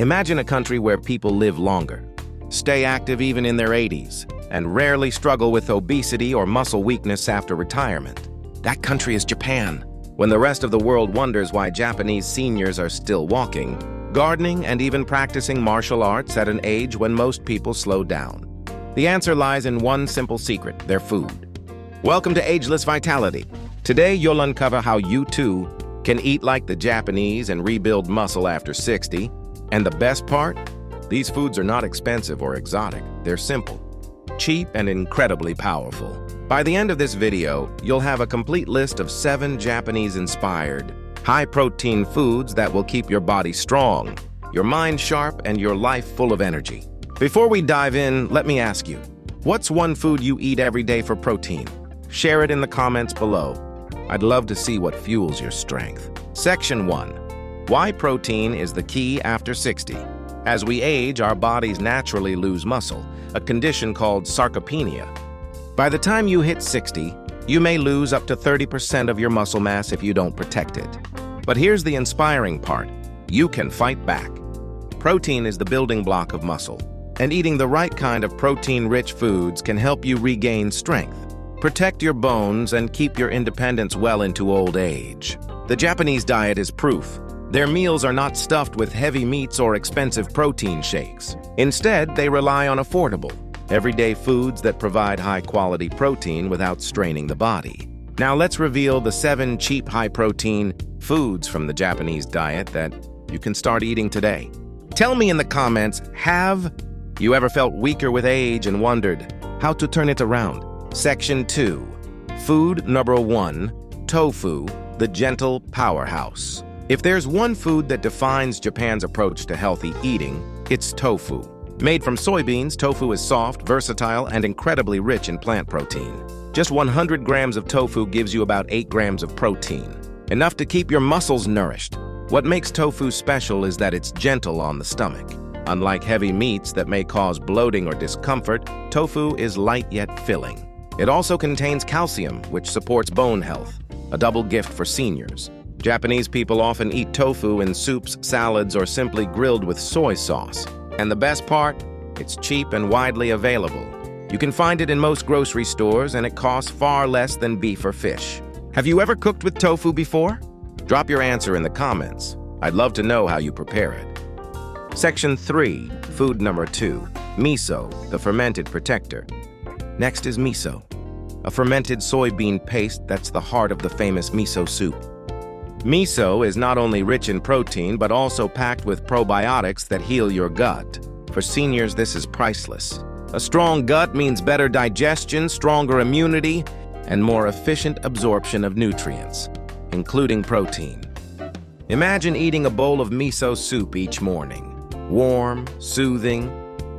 Imagine a country where people live longer, stay active even in their 80s, and rarely struggle with obesity or muscle weakness after retirement. That country is Japan. When the rest of the world wonders why Japanese seniors are still walking, gardening, and even practicing martial arts at an age when most people slow down. The answer lies in one simple secret: their food. Welcome to Ageless Vitality. Today, you'll uncover how you too can eat like the Japanese and rebuild muscle after 60. And the best part? These foods are not expensive or exotic. They're simple, cheap, and incredibly powerful. By the end of this video, you'll have a complete list of 7 Japanese-inspired, high-protein foods that will keep your body strong, your mind sharp, and your life full of energy. Before we dive in, let me ask you, what's one food you eat every day for protein? Share it in the comments below. I'd love to see what fuels your strength. Section 1. Why protein is the key after 60. As we age, our bodies naturally lose muscle, a condition called sarcopenia. By the time you hit 60, you may lose up to 30% of your muscle mass if you don't protect it. But here's the inspiring part: you can fight back. Protein is the building block of muscle, and eating the right kind of protein-rich foods can help you regain strength, protect your bones, and keep your independence well into old age. The Japanese diet is proof. Their meals are not stuffed with heavy meats or expensive protein shakes. Instead, they rely on affordable, everyday foods that provide high-quality protein without straining the body. Now let's reveal the 7 cheap high-protein foods from the Japanese diet that you can start eating today. Tell me in the comments, have you ever felt weaker with age and wondered how to turn it around? Section 2. Food number 1. Tofu, the gentle powerhouse. If there's one food that defines Japan's approach to healthy eating, it's tofu. Made from soybeans, tofu is soft, versatile, and incredibly rich in plant protein. Just 100 grams of tofu gives you about 8 grams of protein, enough to keep your muscles nourished. What makes tofu special is that it's gentle on the stomach. Unlike heavy meats that may cause bloating or discomfort, tofu is light yet filling. It also contains calcium, which supports bone health, a double gift for seniors. Japanese people often eat tofu in soups, salads, or simply grilled with soy sauce. And the best part? It's cheap and widely available. You can find it in most grocery stores, and it costs far less than beef or fish. Have you ever cooked with tofu before? Drop your answer in the comments. I'd love to know how you prepare it. Section 3. Food number 2. Miso, the fermented protector. Next is miso, a fermented soybean paste that's the heart of the famous miso soup. Miso is not only rich in protein, but also packed with probiotics that heal your gut. For seniors, this is priceless. A strong gut means better digestion, stronger immunity, and more efficient absorption of nutrients, including protein. Imagine eating a bowl of miso soup each morning. Warm, soothing,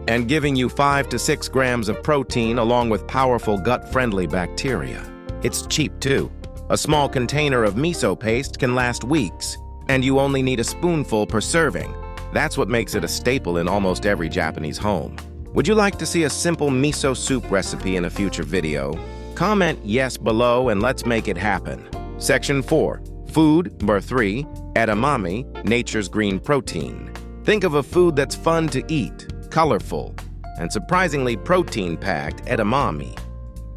and giving you 5 to 6 grams of protein along with powerful gut-friendly bacteria. It's cheap too. A small container of miso paste can last weeks, and you only need a spoonful per serving. That's what makes it a staple in almost every Japanese home. Would you like to see a simple miso soup recipe in a future video? Comment yes below and let's make it happen. Section 4. Food number 3. Edamame, nature's green protein. Think of a food that's fun to eat, colorful, and surprisingly protein-packed. Edamame.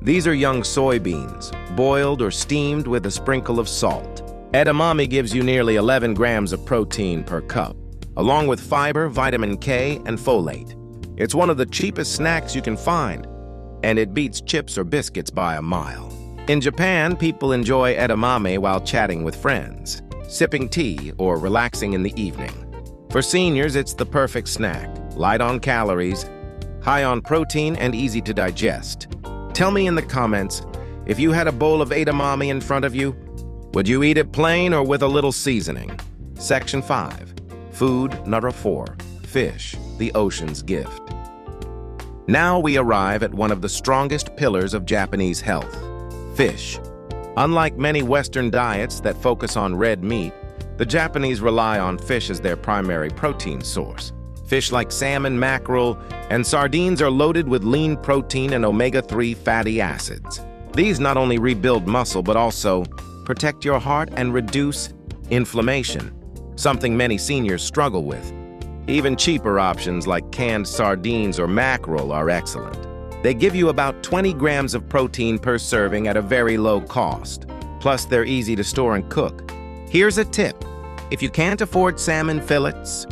These are young soybeans, boiled or steamed with a sprinkle of salt. Edamame gives you nearly 11 grams of protein per cup, along with fiber, vitamin K, and folate. It's one of the cheapest snacks you can find, and it beats chips or biscuits by a mile. In Japan, people enjoy edamame while chatting with friends, sipping tea, or relaxing in the evening. For seniors, it's the perfect snack, light on calories, high on protein, and easy to digest. Tell me in the comments, if you had a bowl of edamame in front of you, would you eat it plain or with a little seasoning? Section 5. Food number 4. Fish, the ocean's gift. Now we arrive at one of the strongest pillars of Japanese health: fish. Unlike many Western diets that focus on red meat, the Japanese rely on fish as their primary protein source. Fish like salmon, mackerel, and sardines are loaded with lean protein and omega-3 fatty acids. These not only rebuild muscle, but also protect your heart and reduce inflammation, something many seniors struggle with. Even cheaper options like canned sardines or mackerel are excellent. They give you about 20 grams of protein per serving at a very low cost. Plus, they're easy to store and cook. Here's a tip. If you can't afford salmon fillets,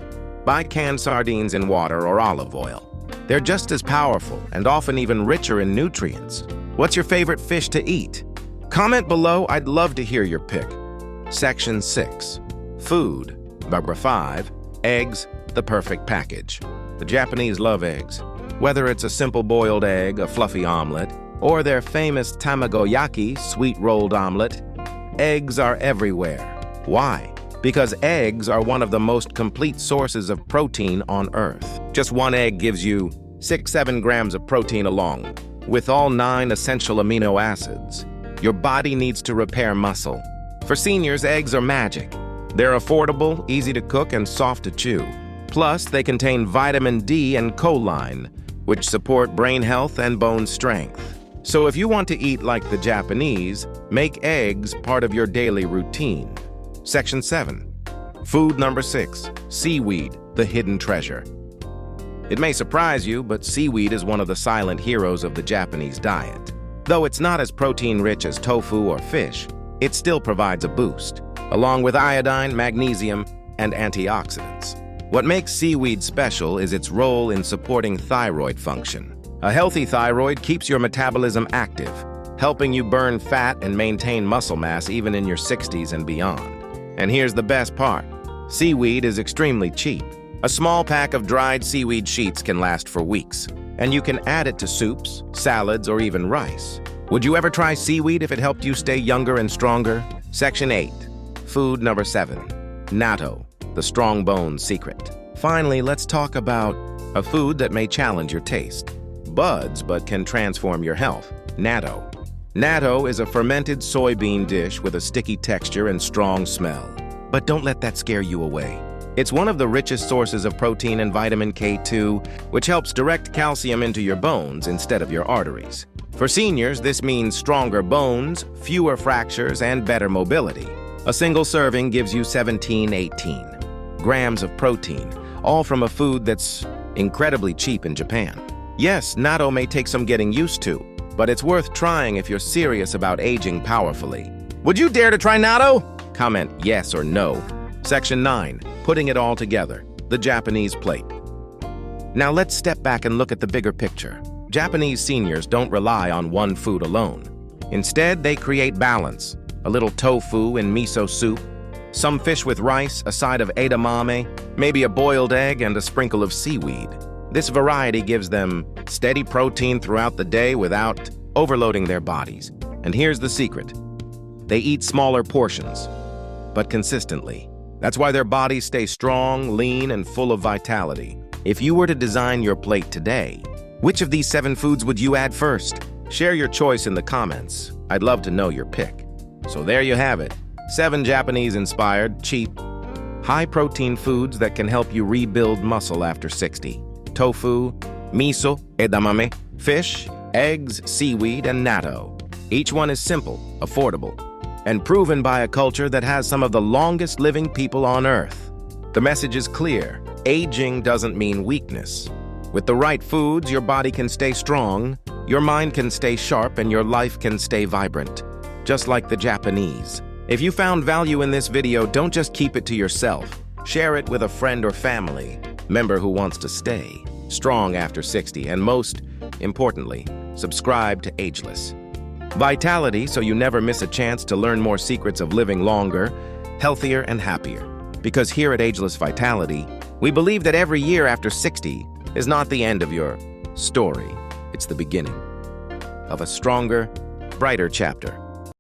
buy canned sardines in water or olive oil. They're just as powerful and often even richer in nutrients. What's your favorite fish to eat? Comment below, I'd love to hear your pick. Section 6. Food. Number 5. Eggs, the perfect package. The Japanese love eggs. Whether it's a simple boiled egg, a fluffy omelet, or their famous tamagoyaki, sweet rolled omelet, eggs are everywhere. Why? Because eggs are one of the most complete sources of protein on Earth. Just one egg gives you 6-7 grams of protein along with all 9 essential amino acids. Your body needs to repair muscle. For seniors, eggs are magic. They're affordable, easy to cook, and soft to chew. Plus, they contain vitamin D and choline, which support brain health and bone strength. So if you want to eat like the Japanese, make eggs part of your daily routine. Section 7. Food number 6. Seaweed, the hidden treasure. It may surprise you, but seaweed is one of the silent heroes of the Japanese diet. Though it's not as protein-rich as tofu or fish, it still provides a boost, along with iodine, magnesium, and antioxidants. What makes seaweed special is its role in supporting thyroid function. A healthy thyroid keeps your metabolism active, helping you burn fat and maintain muscle mass even in your 60s and beyond. And here's the best part. Seaweed is extremely cheap. A small pack of dried seaweed sheets can last for weeks, and you can add it to soups, salads, or even rice. Would you ever try seaweed if it helped you stay younger and stronger? Section 8. Food number 7. Natto, the strong bones secret. Finally, let's talk about a food that may challenge your taste buds but can transform your health. Natto. Natto is a fermented soybean dish with a sticky texture and strong smell. But don't let that scare you away. It's one of the richest sources of protein and vitamin K2, which helps direct calcium into your bones instead of your arteries. For seniors, this means stronger bones, fewer fractures, and better mobility. A single serving gives you 17-18 grams of protein, all from a food that's incredibly cheap in Japan. Yes, natto may take some getting used to, but it's worth trying if you're serious about aging powerfully. Would you dare to try natto? Comment yes or no. Section 9. Putting it all together. The Japanese plate. Now let's step back and look at the bigger picture. Japanese seniors don't rely on one food alone. Instead, they create balance. A little tofu in miso soup, some fish with rice, a side of edamame, maybe a boiled egg, and a sprinkle of seaweed. This variety gives them steady protein throughout the day without overloading their bodies. And here's the secret. They eat smaller portions, but consistently. That's why their bodies stay strong, lean, and full of vitality. If you were to design your plate today, which of these 7 foods would you add first? Share your choice in the comments. I'd love to know your pick. So there you have it. 7 Japanese-inspired, cheap, high-protein foods that can help you rebuild muscle after 60. Tofu, miso, edamame, fish, eggs, seaweed, and natto. Each one is simple, affordable, and proven by a culture that has some of the longest living people on Earth. The message is clear. Aging doesn't mean weakness. With the right foods, your body can stay strong, your mind can stay sharp, and your life can stay vibrant. Just like the Japanese. If you found value in this video, don't just keep it to yourself. Share it with a friend or family member who wants to stay strong after 60, and most importantly, subscribe to Ageless Vitality so you never miss a chance to learn more secrets of living longer, healthier, and happier. Because here at Ageless Vitality, we believe that every year after 60 is not the end of your story. It's the beginning of a stronger, brighter chapter.